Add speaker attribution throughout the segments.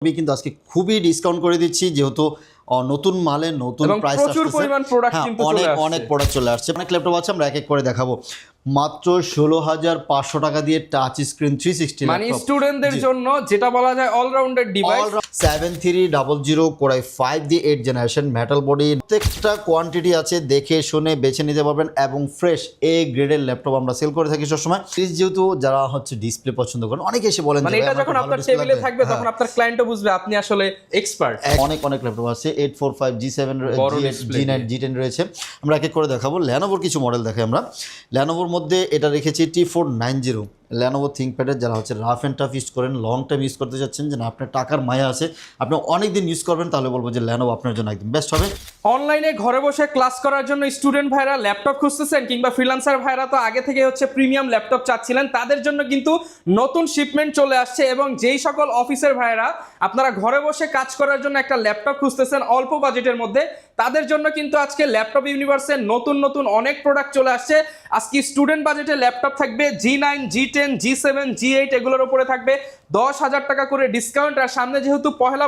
Speaker 1: আমি কিন্তু আজকে খুবই ডিসকাউন্ট করে দিচ্ছি যেহেতু নতুন মালে নতুন প্রাইস
Speaker 2: প্রচুর পরিমাণ প্রোডাক্ট কিন্তু চলে আসছে।
Speaker 1: অনেক প্রোডাক্ট চলে আসছে। অনেক ল্যাপটপ আছে, আমরা এক এক করে দেখাবো। মাত্র 16,500 টাকা দিয়ে টাচ স্ক্রিন 360
Speaker 2: মানে স্টুডেন্টদের জন্য যেটা বলা যায় অলরাউন্ডার ডিভাইস।
Speaker 1: 7300 কোরাই 5 দিয়ে 8 জেনারেশন মেটাল বডি, প্রত্যেকটা কোয়ান্টিটি আছে, দেখে শুনে বেছে নিতে পারবেন এবং ফ্রেশ এ গ্রেডের ল্যাপটপ আমরা সেল করে থাকি সবসময়। যেহেতু যারা হচ্ছে ডিসপ্লে পছন্দ করেন, অনেকে এসে বলেন
Speaker 2: মানে এটা যখন আপনার টেবিলে থাকবে তখন আপনার ক্লায়েন্টও বুঝবে আপনি আসলে এক্সপার্ট।
Speaker 1: অনেক ল্যাপটপ আছে, 845 G7 G9 G10 রয়েছে। আমরা এক এক করে দেখাবো। ল্যানোভোর কিছু মডেল দেখাই আমরা। ল্যানোভোর মধ্যে এটা রেখেছি T490 ল্যানোভো থিঙ্কপ্যাডের, যারা হচ্ছে রাফ অ্যান্ড টাফ ইউজ করেন, লং টাইম ইউজ করতে চাচ্ছেন, যে না আপনার টাকার মায়া আছে, আপনি অনেক দিন ইউজ করবেন, তাহলে বলবো যে ল্যানোভো আপনার জন্য একদম বেস্ট হবে।
Speaker 2: অনলাইনে ঘরে বসে ক্লাস করার জন্য স্টুডেন্ট ভাইরা ল্যাপটপ খুঁজতেছেন কিংবা ফ্রিল্যান্সার ভাইরা তো আগে থেকে হচ্ছে প্রিমিয়াম ল্যাপটপ চাচ্ছিলেন, তাদের জন্য কিন্তু নতুন শিপমেন্ট চলে আসছে। এবং যেই সকল অফিসের ভাইরা আপনারা ঘরে বসে কাজ করার জন্য একটা ল্যাপটপ খুঁজতেছেন অল্প বাজেটের মধ্যে, তাদের জন্য কিন্তু আজকে ল্যাপটপ ইউনিভার্সের নতুন অনেক প্রোডাক্ট চলে আসছে। আজকে স্টুডেন্ট বাজেটে ল্যাপটপ থাকবে G9 G10 G7 G8, এগুলোর উপরে থাকবে 10,000 টাকা করে ডিসকাউন্ট। আর সামনে যেহেতু পহেলা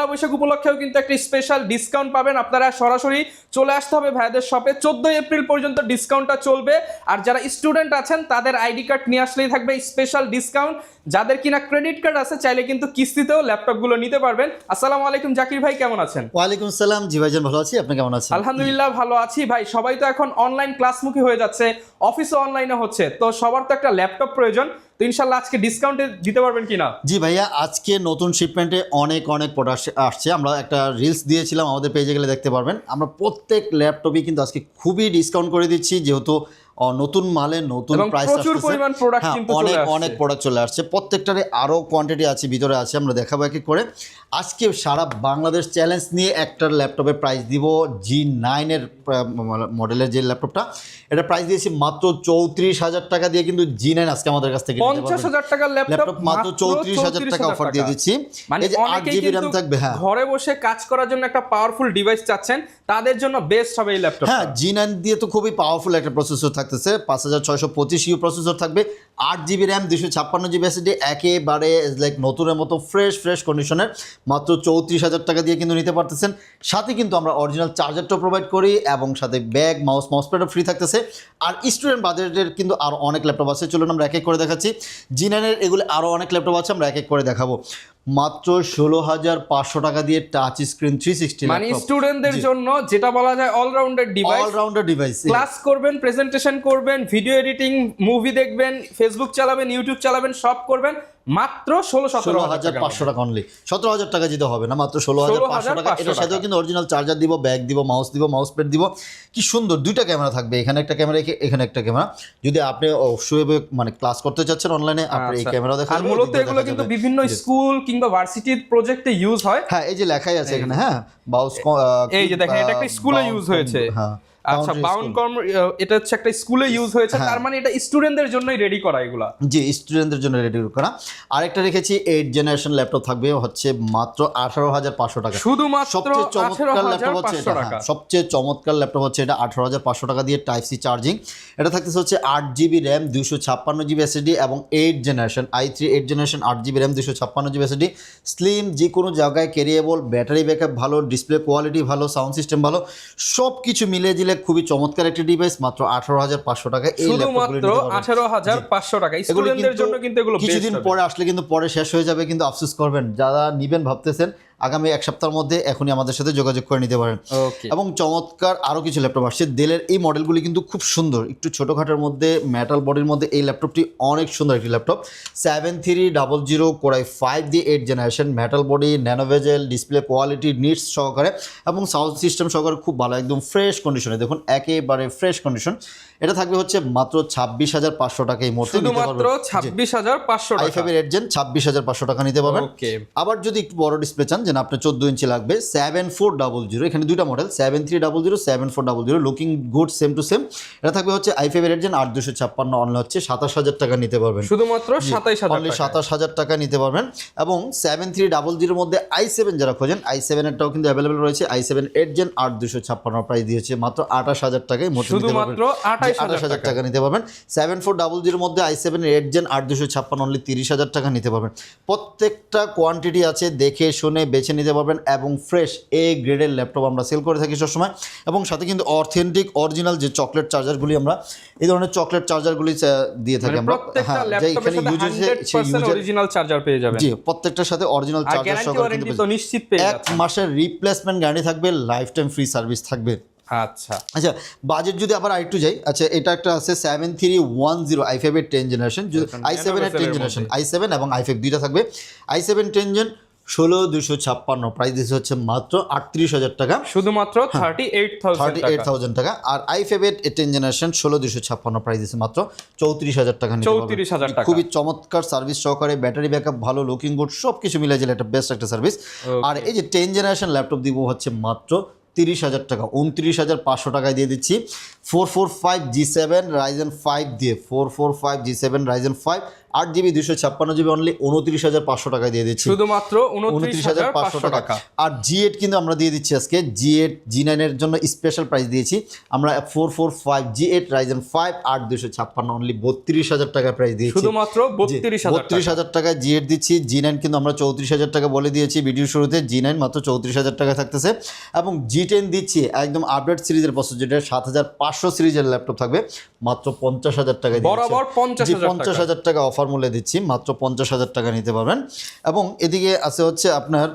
Speaker 2: বৈশাখ উপলক্ষেও কিন্তু একটা স্পেশাল ডিসকাউন্ট পাবেন। আপনারা সরাসরি চলে আসতে হবে ভাইদের শপে। 14 এপ্রিল পর্যন্ত ডিসকাউন্টটা চলবে। আর যারা স্টুডেন্ট আছেন তাদের আইডি কার্ড নিয়ে আসলেই থাকবে স্পেশাল ডিসকাউন্ট। যাদের কিনা ক্রেডিট কার্ড আছে চাইলে কিন্তু কিস্তিতেও ল্যাপটপগুলো নিতে পারবেন। আসসালামু আলাইকুম জাকির ভাই, কেমন আছেন?
Speaker 1: ওয়ালাইকুম আসসালাম, জি ভাইজান ভালো আছি, আপনি কেমন আছেন?
Speaker 2: আলহামদুলিল্লাহ ভালো আছি ভাই। সবাই তো এখন অনলাইন ক্লাসমুখী হয়ে যাচ্ছে, অফিসও অনলাইনে হচ্ছে, তো সবার তো একটা ল্যাপটপ প্রয়োজন। তো ইনশাল্লাহ আজকে ডিসকাউন্টে দিতে পারবেন কিনা?
Speaker 1: জি ভাইয়া, আজকে নতুন শিপমেন্টে অনেক প্রোডাক্ট আসছে। আমরা একটা রিলস দিয়েছিলাম, আমাদের পেজে গেলে দেখতে পারবেন। আমরা প্রত্যেক ল্যাপটপই কিন্তু আজকে খুবই ডিসকাউন্ট করে দিচ্ছি যেহেতু নতুন মালে নতুন প্রাইস
Speaker 2: প্রচুর পরিমাণ প্রোডাক্ট কিন্তু
Speaker 1: অনেক প্রোডাক্ট চলে আসছে। প্রত্যেকটারই আরও কোয়ান্টিটি আছে, ভিতরে আছে, আমরা দেখাবো এক এক করে। আজকে সারা বাংলাদেশ চ্যালেঞ্জ নিয়ে একটা ল্যাপটপের প্রাইস দিব। G9 এর মডেলের যে ল্যাপটপটা, এটা প্রাইস দিয়েছি মাত্র 34,000 টাকা দিয়ে। কিন্তু G9 আজকে আমাদের কাছ থেকে
Speaker 2: 50,000 টাকার ল্যাপটপ
Speaker 1: মাত্র 34,000 টাকা অফার দিয়ে দিচ্ছি। এই যে 8GB RAM থাকবে। হ্যাঁ,
Speaker 2: ঘরে বসে কাজ করার জন্য একটা পাওয়ারফুল ডিভাইস চাচ্ছেন, তাদের জন্য বেস্ট হবে এই ল্যাপটপ।
Speaker 1: হ্যাঁ, G9 দিয়ে তো খুবই পাওয়ারফুল একটা প্রসেসর থাকতেছে, 5625 ইউ প্রসেসর থাকবে, 8GB RAM 256GB SSD, একেবারে লাইক নতুনের মতো ফ্রেশ কন্ডিশনের, মাত্র 34,000 টাকা দিয়ে কিন্তু নিতে পারতেছেন। সাথে কিন্তু আমরা অরিজিনাল চার্জারটাও প্রোভাইড করি এবং সাথে ব্যাগ মাউস প্যাডও ফ্রি থাকতেছে। আর স্টুডেন্ট বাজেটের কিন্তু আরও অনেক ল্যাপটপ আছে, চলুন আমরা এক এক করে দেখাচ্ছি। G9 এর এগুলো আরও অনেক ল্যাপটপ আছে, আমরা এক এক করে দেখাবো। মাত্র 16,500 টাকা দিয়ে টাচ স্ক্রিন 360
Speaker 2: মানে স্টুডেন্টদের জন্য যেটা বলা যায় অলরাউন্ডার ডিভাইস। ক্লাস করবেন, প্রেজেন্টেশন করবেন, ভিডিও এডিটিং, মুভি দেখবেন, ফেসবুক চালাবেন, ইউটিউব চালাবেন, সব করবেন মাত্র 16,500
Speaker 1: টাকা অনলি। 17,000 টাকা দিতে হবে না, মাত্র 16,500 টাকা। এটার সাথেও কিন্তু অরিজিনাল চার্জার দিব, ব্যাগ দিব, মাউস প্যাড দিব। কি সুন্দর দুইটা ক্যামেরা থাকবে, এখানে একটা ক্যামেরা, এখানে একটা ক্যামেরা। যদি আপনি শুয়ে মানে ক্লাস করতে চাচ্ছেন অনলাইনে, আপনি এই ক্যামেরা দেখা যাবে।
Speaker 2: মূলত এগুলো কিন্তু বিভিন্ন স্কুল কিংবা ভার্সিটির প্রজেক্টে ইউজ হয়।
Speaker 1: হ্যাঁ, এই যে লেখাই আছে এখানে। হ্যাঁ,
Speaker 2: এই যে দেখেন, এটা একটা স্কুলে ইউজ হয়েছে। হ্যাঁ, আচ্ছা, এটা হচ্ছে একটা স্কুলে ইউজ হয়েছে, তার মানে এটা স্টুডেন্টদের জন্যই রেডি করা এগুলা।
Speaker 1: জি, স্টুডেন্টদের জন্য রেডি করা। আরেকটা রেখেছি 8 জেনারেশন ল্যাপটপ থাকবে, হচ্ছে মাত্র 18,500 টাকা।
Speaker 2: শুধুমাত্র
Speaker 1: সবচেয়ে চমৎকার ল্যাপটপ হচ্ছে এটা। সবচেয়ে চমৎকার ল্যাপটপ হচ্ছে এটা, 18,500 টাকা দিয়ে টাইপ সি চার্জিং। এটা থাকতেছে হচ্ছে 8GB RAM 256GB SSD এবং 8 generation i3 8 generation 8GB RAM 256GB SSD। Slim, যে কোনো জায়গায় ক্যারিয়েবল, ব্যাটারি ব্যাকআপ ভালো, ডিসপ্লে কোয়ালিটি ভালো, সাউন্ড সিস্টেম ভালো, সব কিছু মিলিয়ে দিলে খুবই চমৎকার একটা ডিভাইস। মাত্র 18,500 টাকা। এই
Speaker 2: শুধুমাত্র 18,500 টাকা স্টুডেন্টদের জন্য। কিন্তু এগুলো
Speaker 1: কিছুদিন পরে আসলে কিন্তু পরে শেষ হয়ে যাবে, কিন্তু আফসোস করবেন। যারা নিবেন ভাবতেছেন, আগামী এক সপ্তাহের মধ্যে এখনই আমাদের সাথে যোগাযোগ করে নিতে পারেন। এবং চমৎকার আরও কিছু ল্যাপটপ আসছে। ডেলের এই মডেলগুলি কিন্তু খুব সুন্দর, একটু ছোটোখাটোর মধ্যে, মেটাল বডির মধ্যে। এই ল্যাপটপটি অনেক সুন্দর একটি ল্যাপটপ। 7300 কোরাই 5 দিয়ে 8 generation metal body, nano bezel, display quality nits সহকারে এবং সাউন্ড সিস্টেম সহকারে খুব ভালো, একদম ফ্রেশ কন্ডিশনে। দেখুন, একেবারে ফ্রেশ কন্ডিশন। এটা থাকবে হচ্ছে মাত্র 26,500 টাকা এই মুহূর্তে নিতে পারবেন।
Speaker 2: 26,500 টাকা।
Speaker 1: i5 এর Gen 26,500 টাকা নিতে পারবেন। আবার যদি একটু বড় ডিসপ্লে চান, যেন আপনার 14 ইঞ্চি লাগবে, 7400, এখানে দুইটা model, 7300 7400, looking good, same to same. এটা থাকবে হচ্ছে i5 এর Gen 8256, অনলি হচ্ছে 27,000 টাকা নিতে পারবেন।
Speaker 2: শুধুমাত্র
Speaker 1: 27,000 টাকা নিতে পারবেন। এবং 7300 মধ্যে i7 যারা খোঁজেন, i7 এরটাও কিন্তু অ্যাভেলেবেল রয়েছে। i7 8 Gen 8256 প্রাইস দিয়েছে মাত্র 28,000 টাকায়।
Speaker 2: শুধুমাত্র 28,000
Speaker 1: টাকা নিতে পারবেন। 7400 মধ্যে i7 8 Gen 8256 অনলি 30,000 টাকা নিতে পারবেন। প্রত্যেকটা কোয়ান্টিটি আছে, দেখে শুনে বেছে নিতে পারবেন এবং ফ্রেশ এ গ্রেডের ল্যাপটপ আমরা সেল করে থাকি সবসময়। এবং সাথে কিন্তু অথেন্টিক অরিজিনাল যে চকলেট চার্জারগুলি আমরা এই ধরনের চকলেট চার্জারগুলি দিয়ে থাকি আমরা।
Speaker 2: প্রত্যেকটা ল্যাপটপের সাথে 100% অরিজিনাল চার্জার পেয়ে যাবেন।
Speaker 1: জি, প্রত্যেকটার সাথে অরিজিনাল
Speaker 2: আর
Speaker 1: চার্জার
Speaker 2: গ্যারান্টি
Speaker 1: সহকারে
Speaker 2: ওয়ারেন্টি
Speaker 1: কিন্তু
Speaker 2: তো নিশ্চিত পেয়ে
Speaker 1: 1
Speaker 2: যাচ্ছেন।
Speaker 1: মাসের রিপ্লেসমেন্ট গ্যারান্টি থাকবে, লাইফ টাইম ফ্রি সার্ভিস থাকবে।
Speaker 2: আচ্ছা
Speaker 1: বাজেট যদি আবার আরেকটু যাই, আচ্ছা এটা একটা আছে 7310 i5 এর 10 জেনারেশন, i7 এর 10 জেনারেশন, i7 এবং i5 দুইটা থাকবে। i7 10 জেন 16256 প্রাইস দিচ্ছে হচ্ছে মাত্র 38,000 টাকা,
Speaker 2: শুধুমাত্র 38,000
Speaker 1: টাকা। আর i5 এর 10 জেনারেশন 16256 প্রাইস দিচ্ছে মাত্র 34,000 টাকা নিতে পারবেন।
Speaker 2: 34,000 টাকা।
Speaker 1: খুবই চমৎকার সার্ভিস সহকারে, ব্যাটারি ব্যাকআপ ভালো, লুকিং গুড, সবকিছু মিলে গেলে একটা বেস্ট একটা সার্ভিস। আর এই যে 10 জেনারেশন ল্যাপটপ দিব হচ্ছে মাত্র 30,000 টাকা, 29,500 টাকায় দিয়ে দিচ্ছি। 445G7 Ryzen 5 দিয়ে 445G7 Ryzen 5 8GB 256GB only 29,500 টাকায় দিয়ে দিচ্ছি,
Speaker 2: শুধুমাত্র 29,500 টাকা।
Speaker 1: আর G8 কিন্তু আমরা দিয়ে দিচ্ছি আজকে, G8 G9 এর জন্য স্পেশাল প্রাইস দিয়েছি আমরা। 445G8 Ryzen 5 8256 অনলি 32,000 টাকা প্রাইস দিয়েছি,
Speaker 2: শুধুমাত্র
Speaker 1: 32,000 টাকায় G8 দিচ্ছি। G9 কিন্তু আমরা 34,000 টাকা বলে দিয়েছি ভিডিও শুরুতে, G9 মাত্র 34,000 টাকা থাকতেছে। এবং G10 দিচ্ছি একদম আপডেট সিরিজের প্রসেসর, যেটা 7500 সিরিজের ল্যাপটপ থাকবে, মাত্র 50,000 টাকা দিয়ে
Speaker 2: বরাবর 50,000
Speaker 1: টাকা অফার মূল্যে দিচ্ছি, মাত্র 50,000 টাকা নিতে পারবেন। এবং এদিকে আছে হচ্ছে আপনার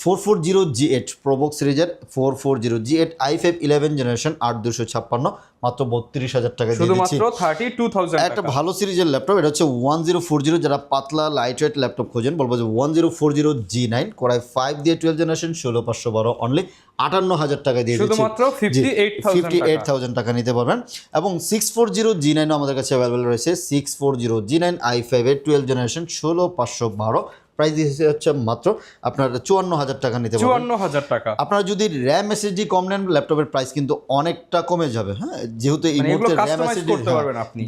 Speaker 1: 440G8 প্রোবক্স সিরিজের 440G8 i5 11 জেনারেশন 8256 মাত্র 32,000 টাকা দিয়ে দিচ্ছি,
Speaker 2: শুধুমাত্র 32,000
Speaker 1: একটা ভালো সিরিজের ল্যাপটপ। এটা হচ্ছে 1040, যারা পাতলা লাইট ওয়েট ল্যাপটপ খোঁজেন বলবো যে 1040G9 Core i5 দিয়ে 12 জেনারেশন 16512 অনলি 58,000 টাকা দিয়ে দিচ্ছি,
Speaker 2: শুধুমাত্র
Speaker 1: 58,000 টাকা নিতে পারবেন। এবং 640G9 আমাদের কাছে অ্যাভেলেবল রয়েছে, 640G9 i5 এর 12 জেনারেশন 16512 প্রাইস দিয়েছে হচ্ছে মাত্র আপনার 54,000 টাকা নিতে পারবেন।
Speaker 2: 54,000 টাকা।
Speaker 1: আপনারা যদি র্যাম এসএসডি কম নেন, ল্যাপটপের প্রাইস কিন্তু অনেকটা কমে যাবে। হ্যাঁ, যেহেতু এই মুহূর্তে র্যাম এসএসডি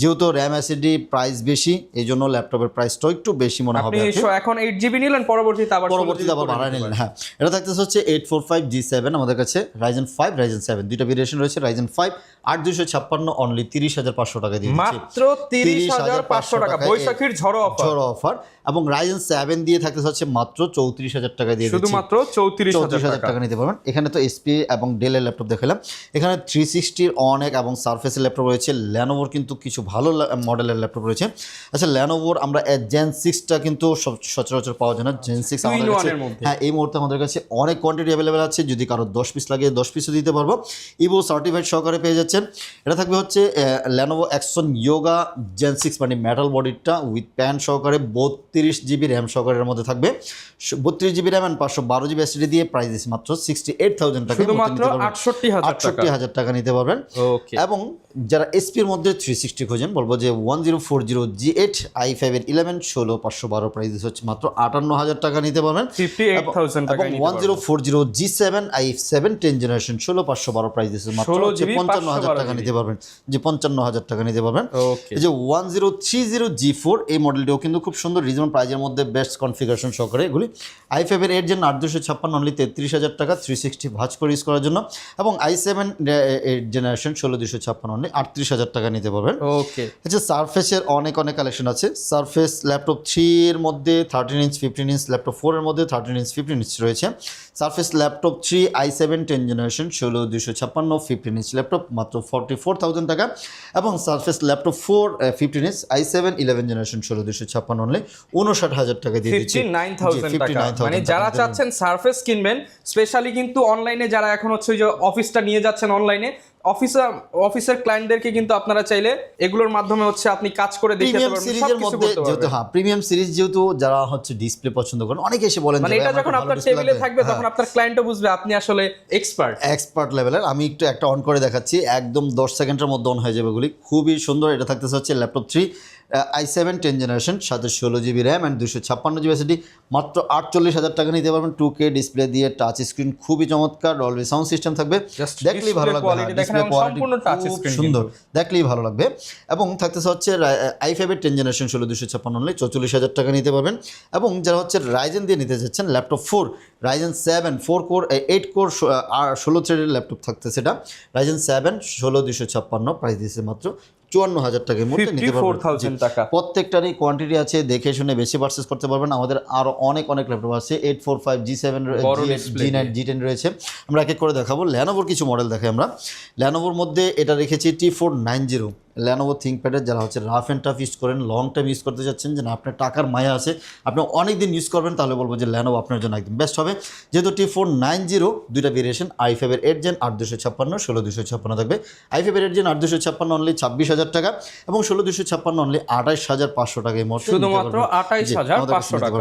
Speaker 1: যেহেতু র্যাম এসএসডি প্রাইস বেশি, এই জন্য ল্যাপটপের প্রাইসটা একটু বেশি মনে হবে।
Speaker 2: আপনি এখন 8GB নিলেন, পরবর্তীতে আবার
Speaker 1: বাড়ায় নিলেন। হ্যাঁ, এটা থাকতেছে হচ্ছে 845G7 আমাদের কাছে, Ryzen 5 Ryzen 7 দুইটা ভেরিয়েশন রয়েছে। Ryzen 5 8256 অনলি 30,500 টাকা দিয়ে দিচ্ছি,
Speaker 2: মাত্র 30,500 টাকা, বৈশাখীর ঝড়
Speaker 1: অফার। এবং Ryzen 7 দিয়ে থাকতেছে হচ্ছে মাত্র 34,000 টাকা দিয়ে দিচ্ছি,
Speaker 2: শুধুমাত্র 34,000
Speaker 1: টাকা নিতে পারবেন। এখানে তো এসপি এবং ডেলের ল্যাপটপ দেখালাম, এখানে 360 অনেক এবং সারফেসের ল্যাপটপ রয়েছে। ল্যানোভোর কিন্তু কিছু ভালো মডেলের ল্যাপটপ রয়েছে। আচ্ছা, ল্যানোভোর আমরা Gen 6টা কিন্তু সচরাচর পাওয়া যায় না, Gen 6 আমাদের কাছে, হ্যাঁ এই মুহূর্তে আমাদের কাছে অনেক কোয়ান্টিটি অ্যাভেলেবেল আছে। যদি কারো 10 পিস লাগে 10 পিসও দিতে পারবো, ইভো সার্টিফাইড সহকারে পেয়ে যাচ্ছেন। এটা থাকবে হচ্ছে Lenovo Axon Yoga Gen 6 মানে মেটাল বডিটা উইথ প্যান সহকারে 32GB র্যাম সহকারের মধ্যে থাকবে, 32GB RAM and 512GB SSD দিয়ে প্রাইস দিচ্ছে মাত্র 68,000 টাকা,
Speaker 2: শুধুমাত্র 68,000
Speaker 1: টাকা নিতে পারবেন। এবং যারা এসপি এর মধ্যে 360 খোঁজেন বলবো যে 1040G8 i5 এর 11 16512 প্রাইস দিচ্ছে হচ্ছে মাত্র 58,000 টাকা নিতে পারবেন,
Speaker 2: 58,000 টাকা।
Speaker 1: এবং 1040G7 i7 10 জেনারেশন 16512 প্রাইস দিচ্ছে মাত্র 55,000 টাকা নিতে পারবেন, যে 55,000 টাকা নিতে পারবেন। এই যে 1030G4 এই মডেলটিও কিন্তু খুব সুন্দর রিজনেবল প্রাইজের মধ্যে বেস্ট কনফিগারেশন সহকারে এগুলি। i5 এর 8 জেন 8256 অনলি 33,000 টাকা 360 ভাঁজ করে ইউজ করার জন্য, এবং i7 8 জেনারেশন 16256 অনলি 38,000 টাকা নিতে পারবেন। আচ্ছা, সারফেসের অনেক কালেকশন আছে। সারফেস ল্যাপটপ 3 এর মধ্যে 13 ইঞ্চ 15 ইঞ্চ, ল্যাপটপ 4 এর মধ্যে 13 ইঞ্চ 15 ইঞ্চ রয়েছে। Surface laptop 3 i7 10 generation 16256 15 inch laptop মাত্র 44,000 টাকা, এবং surface laptop 4 15 inch i7 11 generation 16256 only 59,000 টাকা দিয়ে দিচ্ছি,
Speaker 2: 59,000 টাকা। মানে যারা চাচ্ছেন সারফেস কিনবেন, স্পেশালি কিন্তু অনলাইনে যারা এখন হচ্ছে যে অফিসটা নিয়ে যাচ্ছেন অনলাইনে, অফিসের ক্লায়েন্টদেরকে কিন্তু আপনারা চাইলে এগুলোর মাধ্যমে হচ্ছে আপনি কাজ করে দেখতে পারবেন। সিরিজের মধ্যে যেহেতু প্রিমিয়াম সিরিজ যেহেতু যারা হচ্ছে ডিসপ্লে পছন্দ করেন, অনেকে এসে বলেন মানে এটা যখন আপনার টেবিলে থাকবে তখন আপনার ক্লায়েন্টও বুঝবে আপনি আসলে এক্সপার্ট লেভেলের। আমি একটু একটা অন করে দেখাচ্ছি, একদম 10 সেকেন্ডের মধ্যে অন হয়ে যাবে এগুলি, খুবই সুন্দর। এটা থাকতেছে হচ্ছে ল্যাপটপ 3
Speaker 1: i7 10 জেনারেশন, সাথে 16GB RAM and 256GB SSD, মাত্র 48,000 টাকা নিতে পারবেন। 2K ডিসপ্লে দিয়ে, টাচ স্ক্রিন, খুবই চমৎকার, ডলবি সাউন্ড সিস্টেম থাকবে, দেখলেই ভালো লাগবে। ডিসপ্লে কোয়ালিটি খুব সুন্দর, দেখলেই ভালো লাগবে। এবং থাকতেছে হচ্ছে i5 10 জেনারেশন 16256 অনলি 44,000 টাকা নিতে পারবেন। এবং যারা হচ্ছে রাইজেন দিয়ে নিতে যাচ্ছেন ল্যাপটপ 4 রাইজেন 7 4 কোর 8 কোর 16 থ্রেডের ল্যাপটপ থাকতেছে, এটা রাইজেন 7 16256, প্রাইস দিয়েছে মাত্র 54,000 টাকার মধ্যে নিতে পারবেন। প্রত্যেকটারই কোয়ান্টিটি আছে, দেখে শুনে বেশি পারচেজ করতে পারবেন। আমাদের আরও অনেক ল্যাপটপ আছে, 845 G7 G9 G10 রয়েছে, আমরা এক এক করে দেখাবো। ল্যানোভোর কিছু মডেল দেখাই আমরা। ল্যানোভোর মধ্যে এটা রেখেছি T490, ল্যানোভো থিঙ্কপ্যাডের, যারা হচ্ছে রাফ অ্যান্ড টাফ ইউজ করেন, লং টাইম ইউজ করতে যাচ্ছেন, যে না আপনার টাকার মায়া আছে, আপনি অনেক দিন ইউজ করবেন, তাহলে বলবো যে ল্যানোভো আপনার জন্য একদম বেস্ট হবে। যেহেতু T490 দুইটা ভেরিয়েশন, i5 এর 8 জেন 8256, 16256 থাকবে। i5 এর 8 জেন 8256 অনলি 26,000 টাকা, এবং 16256 অনলি 28,500 টাকা এই মুহূর্তে,
Speaker 2: শুধুমাত্র 28,500 টাকা।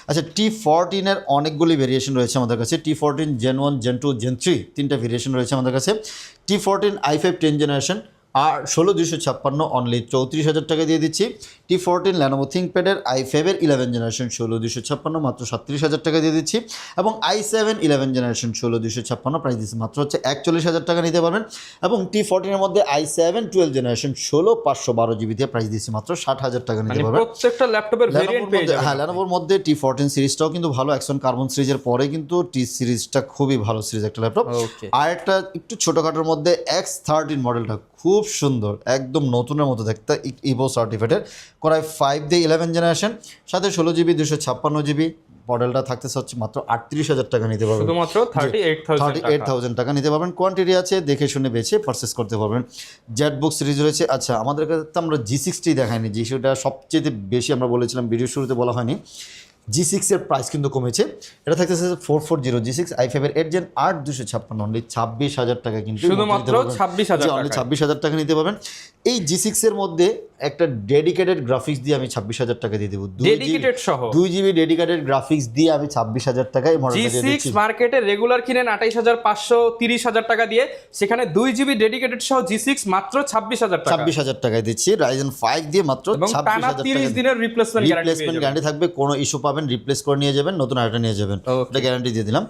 Speaker 1: আচ্ছা, T14 এর অনেকগুলি ভেরিয়েশন রয়েছে আমাদের কাছে। T14 Gen 1 Gen 2 Gen 3 তিনটা ভেরিয়েশন রয়েছে আমাদের কাছে। T14 i5 10 জেনারেশন আর 16256 অনলি 34,000 টাকা দিয়ে দিচ্ছি। T14 ল্যানোভো থিঙ্কপ্যাডের i5 এর 11 জেনারেশন 16256 মাত্র 37,000 টাকা দিয়ে দিচ্ছি। এবং i7 11 জেনারেশন 16256 প্রাইস দিচ্ছি মাত্র হচ্ছে 41,000 টাকা নিতে পারবেন। এবং T14 এর মধ্যে i7 12 জেনারেশন 16512GB দিয়ে প্রাইস দিচ্ছি মাত্র 60,000 টাকা নিতে পারবেন।
Speaker 2: প্রত্যেকটা ল্যাপটপের ভেরিয়েন্ট পেয়ে যাবেন।
Speaker 1: হ্যাঁ, ল্যানোভোর মধ্যে T14 সিরিজটাও কিন্তু ভালো, অ্যাকশন কার্বন সিরিজের পরে কিন্তু T সিরিজটা খুবই ভালো সিরিজ একটা ল্যাপটপ। আর একটা একটু ছোটখাটোর মধ্যে X13 মডেলটা খুব সুন্দর, একদম নতুনের মতো দেখতে, ইভো সার্টিফিকেটের, করায় 5 দিয়ে 11 জেনারেশন, সাথে 16GB 256GB, মডেলটা থাকতেছে হচ্ছে মাত্র 38,000 টাকা নিতে পারবেন,
Speaker 2: শুধুমাত্র 38,000
Speaker 1: টাকা নিতে পারবেন। কোয়ান্টিটি আছে, দেখে শুনে বেছে পারচেস করতে পারবেন। জেটবুক সিরিজ রয়েছে। আচ্ছা, আমাদের কাছে তো আমরা G60 দেখাইনি, G60টা সবচেয়ে বেশি আমরা বলেছিলাম, ভিডিও শুরুতে বলা হয়নি। G6 এর প্রাইস কিন্তু কমেছে, এটা থাকতেছে 440 G6 i5 এর 8 জেন 8256 অনলি 26,000 টাকা, কিন্তু
Speaker 2: শুধুমাত্র
Speaker 1: 26,000 টাকা নিতে পারবেন। এই G6 এর মধ্যে একটা ডেডিকেটেড গ্রাফিক্স দিয়ে আমি 26,000 টাকা দিয়ে দেবো, 2GB ডেডিকেটেড গ্রাফিক্স দিয়ে আমি 26,000 টাকায় মডেলটা দিয়ে দিচ্ছি।
Speaker 2: G6 মার্কেটে রেগুলার কিনেন 28,500 30,000 টাকা দিয়ে, সেখানে 2GB ডেডিকেটেড সহ G6 মাত্র 26,000
Speaker 1: টাকায় দিচ্ছি। Ryzen 5 দিয়ে মাত্র 26,000 টাকা,
Speaker 2: 30 দিনের রিপ্লেসমেন্ট
Speaker 1: গ্যারান্টি থাকবে, কোনো ইস্যু পাবেন রিপ্লেস করে নিয়ে যাবেন, নতুন আরেকটা নিয়ে যাবেন, এটা গ্যারান্টি দিয়ে দিলাম।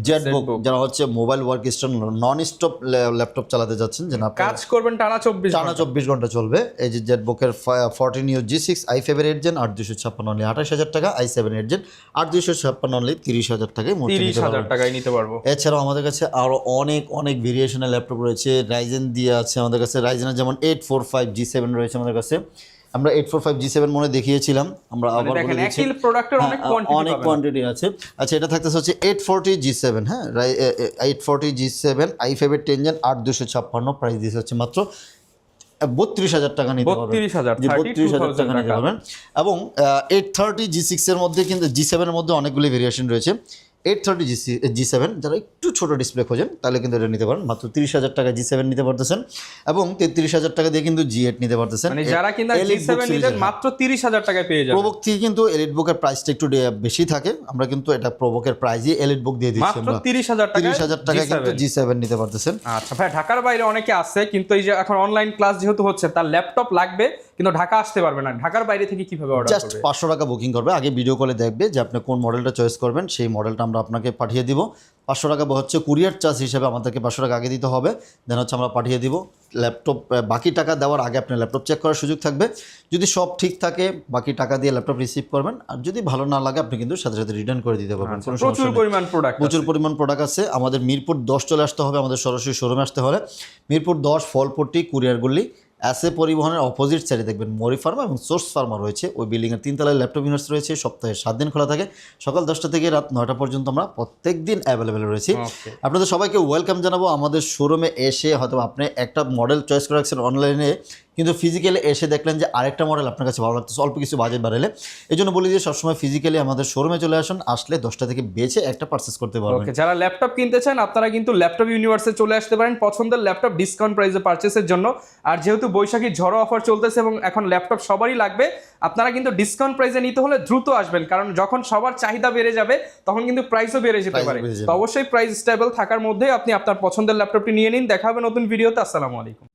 Speaker 1: জেটবুক, যারা হচ্ছে mobile work stone non stop laptop চালাতে যাচ্ছেন, যে না
Speaker 2: কাজ করবেন টানা
Speaker 1: 24 ঘন্টা চলবে, এই যে জেটবুকের 14 G6 i5 এর 8 জেন 8256 অনলি 28,000 টাকা, i7 8 জেন 8256 অনলি 30,000 টাকায়
Speaker 2: 30,000 টাকায় নিতে পারবো।
Speaker 1: এছাড়াও আমাদের কাছে আরো অনেক ভেরিয়েশনের ল্যাপটপ রয়েছে, রাইজেন দিয়ে আছে আমাদের কাছে। রাইজেনের যেমন 845 G7 রয়েছে আমাদের কাছে, আমরা 845 G7 মনে দেখিয়েছিলাম, আমরা আবার বলে দিচ্ছি,
Speaker 2: একই প্রোডাক্টের অনেক
Speaker 1: কোয়ান্টিটি আছে। আচ্ছা, এটা থাকতেছে হচ্ছে 840 G7, হ্যাঁ 840 G7 i5 এর 10 জেন 8256, প্রাইস দিয়েছে হচ্ছে মাত্র 32,000 টাকা নিতে পারবেন, 32,000 টাকা নিতে পারবেন। এবং 830 G6 এর মধ্যে কিন্তু G7 এর মধ্যে অনেকগুলি ভেরিয়েশন রয়েছে। 830 G7 যারা একটু ছোট ডিসপ্লে খোঁজেন, তাহলে কিন্তু এটা নিতে পারেন, মাত্র 30,000 টাকা G7 নিতে পারতেছেন, এবং 33,000 টাকা দিয়ে কিন্তু G8 নিতে পারতেছেন।
Speaker 2: মানে যারা কিন্তু G7 নিতেন মাত্র 30,000 টাকায় পেয়ে যাবেন।
Speaker 1: প্রোবুক থেকে কিন্তু এলিট বুকের প্রাইসটা একটু বেশি থাকে, আমরা কিন্তু এটা প্রোবুকের প্রাইসই এলিট বুক দিয়ে দিচ্ছি আমরা,
Speaker 2: মাত্র 30,000 টাকা
Speaker 1: কিন্তু G7 নিতে পারতেছেন।
Speaker 2: আচ্ছা ভাই, ঢাকার বাইরে অনেকে আছে, কিন্তু এই যে এখন অনলাইন ক্লাস যেহেতু হচ্ছে, তার ল্যাপটপ লাগবে কিন্তু ঢাকা আসতে পারবে না, ঢাকার বাইরে থেকে কিভাবে অর্ডার করবে?
Speaker 1: জাস্ট 500 টাকা বুকিং করবে, আগে ভিডিও কলে দেখবে যে আপনি কোন মডেলটা চয়েস করবেন, সেই মডেলটা আমরা আপনাকে পাঠিয়ে দিব। 500 টাকা হচ্ছে কুরিয়ার চার্জ হিসেবে আমাদেরকে 500 টাকা আগে দিতে হবে, দেন হচ্ছে আমরা পাঠিয়ে দিব। ল্যাপটপ বাকি টাকা দেওয়ার আগে আপনার ল্যাপটপ চেক করার সুযোগ থাকবে, যদি সব ঠিক থাকে বাকি টাকা দিয়ে ল্যাপটপ রিসিভ করবেন, আর যদি ভালো না লাগে আপনি কিন্তু সাথে সাথে রিটার্ন করে দিতে পারবেন।
Speaker 2: প্রচুর
Speaker 1: পরিমাণ প্রোডাক্ট আছে। আমাদের মিরপুর 10 চলে আসতে হবে, আমাদের সরাসরি শোরুমে আসতে হলে মিরপুর 10 ফলপট্টি কুরিয়ারগুলি এসএ পরিবহনের অপোজিট সাইডে দেখবেন মরি ফার্মা এবং সোর্স ফার্মা রয়েছে, ওই বিল্ডিংয়ের 3 তলায় ল্যাপটপ ইউনিভার্স রয়েছে, সপ্তাহে 7 দিন খোলা থাকে, সকাল 10টা থেকে রাত 9টা পর্যন্ত আমরা প্রত্যেক দিন অ্যাভেলেবেল রয়েছি। আপনাদের সবাইকে ওয়েলকাম জানাবো আমাদের শোরুমে এসে। হয়তো আপনি একটা মডেল চয়েস করে রাখছেন অনলাইনে, কিন্তু ফিজিক্যালি এসে দেখলেন যে আরেকটা মডেল আপনার কাছে ভালো লাগতেছে, অল্প কিছু বাজেট বাড়ালে, এই জন্য বলি যে সবসময় ফিজিক্যালি আমাদের শোরুমে চলে আসুন, আসলে 10টা থেকে বেছে একটা পারচেস করতে পারবেন।
Speaker 2: যারা ল্যাপটপ কিনতে চান আপনারা কিন্তু ল্যাপটপ ইউনিভার্সে চলে আসতে পারেন পছন্দের ল্যাপটপ ডিসকাউন্ট প্রাইসে পারচেসের জন্য। আর যেহেতু বৈশাখী ঝড়ো অফার চলতেছে এবং এখন ল্যাপটপ সবারই লাগবে, আপনারা কিন্তু ডিসকাউন্ট প্রাইসে নিতে হলে দ্রুত আসবেন, কারণ যখন সবার চাহিদা বেড়ে যাবে তখন কিন্তু প্রাইসও বেড়ে যেতে পারে। তো অবশ্যই প্রাইস স্টেবল থাকার মধ্যে আপনি আপনার পছন্দের ল্যাপটপটি নিয়ে নিন। দেখা হবে নতুন ভিডিওতে। আসসালামু আলাইকুম।